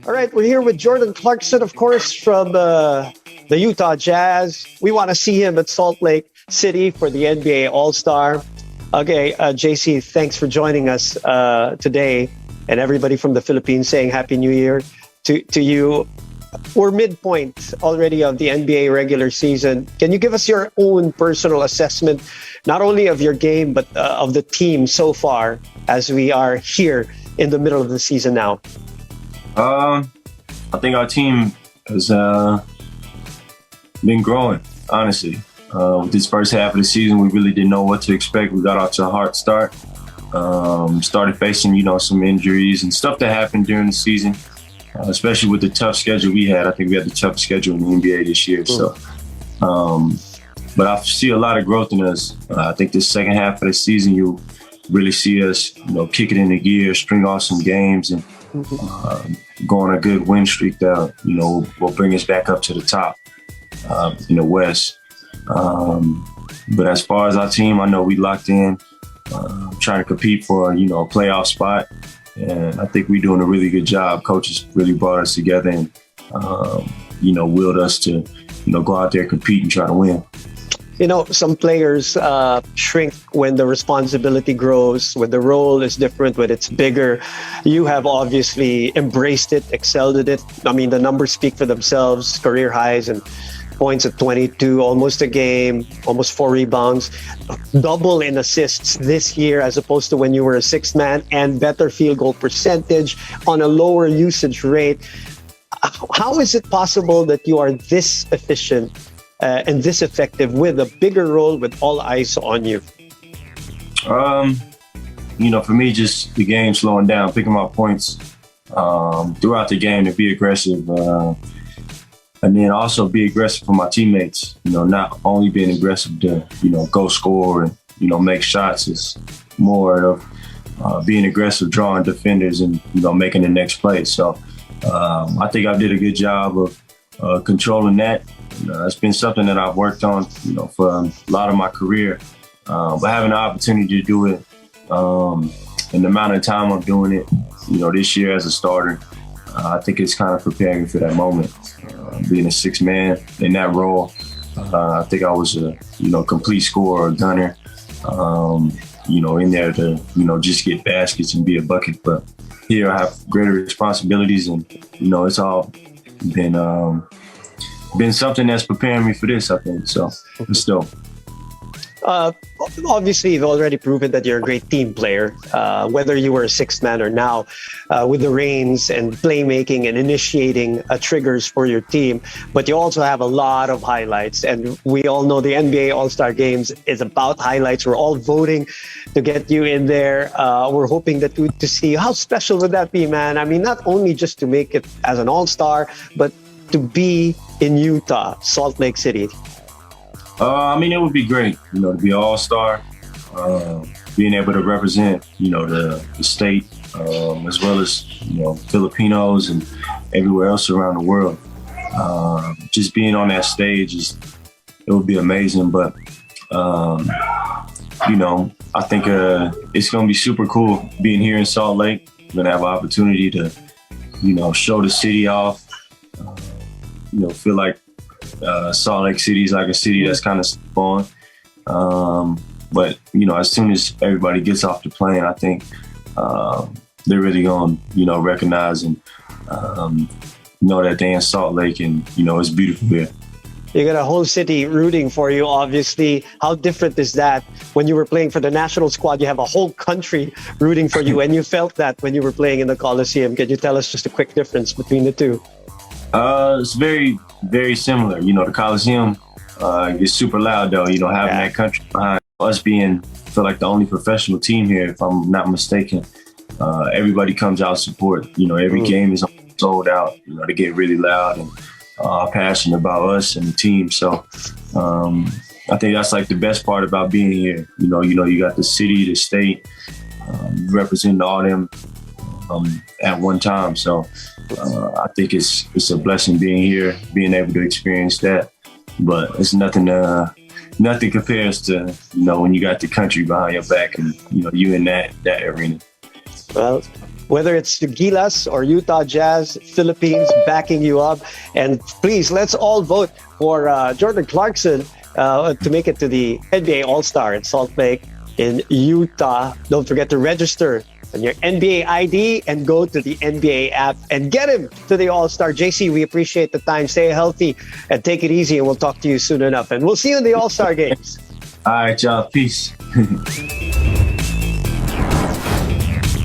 All right, we're here with Jordan Clarkson, of course, from the Utah Jazz. We want to see him at Salt Lake City for the NBA All-Star. Okay, JC, thanks for joining us today, and everybody from the Philippines saying Happy New Year to you. We're midpoint already of the NBA regular season. Can you give us your own personal assessment, not only of your game, but of the team so far as we are here in the middle of the season now? I think our team has been growing, honestly. With this first half of the season, we really didn't know what to expect. We got off to a hard start. Started facing, some injuries and stuff that happened during the season, especially with the tough schedule we had. I think we had the toughest schedule in the NBA this year. So, but I see a lot of growth in us. I think this second half of the season, you'll really see us, kick it into gear, string off some games, and go on a good win streak that, will bring us back up to the top in the West. But as far as our team, I know we locked in, trying to compete for, a playoff spot. And I think we're doing a really good job. Coaches really brought us together and, willed us to, go out there, compete and try to win. Some players shrink when the responsibility grows, when the role is different, when it's bigger. You have obviously embraced it, excelled at it. I mean, the numbers speak for themselves, career highs and points at 22, almost a game, almost 4 rebounds, double in assists this year as opposed to when you were a sixth man, and better field goal percentage on a lower usage rate. How is it possible that you are this efficient and this effective with a bigger role with all eyes on you? For me, just the game slowing down, picking my points throughout the game to be aggressive. And then also be aggressive for my teammates, not only being aggressive to, go score and, make shots. It's more of being aggressive, drawing defenders and, making the next play. So I think I did a good job of controlling that. It's been something that I've worked on, for a lot of my career. But having the opportunity to do it and the amount of time I'm doing it, this year as a starter, I think it's kind of preparing me for that moment. Being a sixth man in that role, I think I was a, complete scorer, gunner, in there to, just get baskets and be a bucket. But here I have greater responsibilities and, it's all been something that's preparing me for this, I think. So it's dope. Obviously, you've already proven that you're a great team player, whether you were a sixth man or now, with the reins and playmaking and initiating triggers for your team. But you also have a lot of highlights. And we all know the NBA All-Star Games is about highlights. We're all voting to get you in there. We're hoping to see how special would that be, man? I mean, not only just to make it as an All-Star, but to be in Utah, Salt Lake City. It would be great, to be an all-star, being able to represent, the state, as well as, Filipinos and everywhere else around the world. Just being on that stage it would be amazing. But, I think it's going to be super cool being here in Salt Lake. I'm going to have an opportunity to, show the city off, feel like Salt Lake City is like a city that's kind of spawned. But, as soon as everybody gets off the plane, I think they're really going to, recognize and know that they're in Salt Lake and, it's beautiful here. You got a whole city rooting for you, obviously. How different is that when you were playing for the national squad? You have a whole country rooting for you, and you felt that when you were playing in the Coliseum. Can you tell us just a quick difference between the two? It's very, very similar. The Coliseum is super loud, though, having that country behind us being, I feel like the only professional team here, if I'm not mistaken. Everybody comes out to support. Every game is sold out. They get really loud and passionate about us and the team. So I think that's like the best part about being here. You got the city, the state, representing all them at one time. So I think it's a blessing being here, being able to experience that. But it's nothing compares to, when you got the country behind your back and, you in that arena. Well, whether it's the Gilas or Utah Jazz, Philippines backing you up. And please, let's all vote for Jordan Clarkson to make it to the NBA All-Star in Salt Lake in Utah. Don't forget to register on your NBA ID and go to the NBA app and get him to the All-Star. JC, we appreciate the time. Stay healthy and take it easy, and we'll talk to you soon enough. And we'll see you in the All-Star games. All right, y'all. Peace.